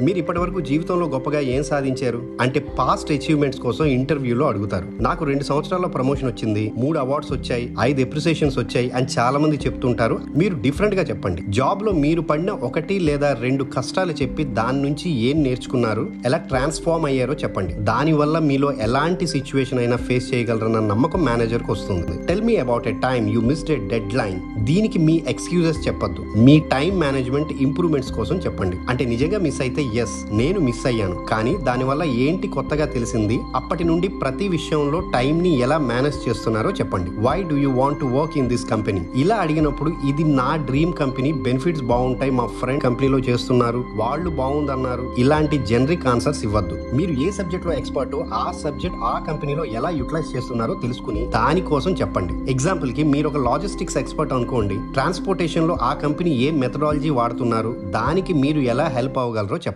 మీరు ఇప్పటివరకు జీవితంలో గొప్పగా ఏం సాధించారు అంటే పాస్ట్ అచీవ్మెంట్స్ కోసం ఇంటర్వ్యూలో అడుగుతారు. నాకు 2 సంవత్సరాల్లో ప్రమోషన్ వచ్చింది, 3 అవార్డ్స్ వచ్చాయి, 5 అప్రిసియేషన్స్ వచ్చాయి అని చాలా మంది చెప్తుంటారు. మీరు డిఫరెంట్ గా చెప్పండి. జాబ్ లో మీరు పడిన 1 లేదా 2 కష్టాలు చెప్పి దాని నుంచి ఏం నేర్చుకున్నారు, ఎలా ట్రాన్స్ఫార్మ్ అయ్యారో చెప్పండి. దాని వల్ల మీలో ఎలాంటి సిచ్యువేషన్ అయినా ఫేస్ చేయగలరన్న నమ్మకం మేనేజర్ కు వస్తుంది. Tell me about a time you missed a dead line. దీనికి మీ ఎక్స్క్యూజెస్ చెప్పొద్దు, మీ టైం మేనేజ్మెంట్ ఇంప్రూవ్మెంట్స్ కోసం చెప్పండి. అంటే నిజంగా మిస్ అయితే ఎస్ నేను మిస్ అయ్యాను, కానీ దానివల్ల ఏంటి కొత్తగా తెలిసింది, అప్పటి నుండి ప్రతి విషయంలో టైం ని ఎలా మేనేజ్ చేస్తున్నారో చెప్పండి. Why do you want to work in this company? ఇలా అడిగినప్పుడు ఇది నా డ్రీమ్ కంపెనీ, బెనిఫిట్స్ బాగుంటాయి, మా ఫ్రెండ్ కంపెనీలో చేస్తున్నారు, వాళ్ళు బాగుందన్నారు, ఇలాంటి జనరిక్ ఆన్సర్స్ ఇవ్వద్దు. మీరు ఏ సబ్జెక్ట్ లో ఎక్స్పర్ట్, ఆ సబ్జెక్ట్ ఆ కంపెనీలో ఎలా యూటిలైజ్ చేస్తున్నారో తెలుసుకుని దానికోసం చెప్పండి. ఎగ్జాంపుల్ కి మీరు ఒక లాజిస్టిక్స్ ఎక్స్పర్ట్ అనుకోండి, ట్రాన్స్పోర్టేషన్ లో ఆ కంపెనీ ఏ మెథడాలజీ వాడుతున్నారు, దానికి మీరు ఎలా హెల్ప్ అవ్వగలరో చెప్పండి.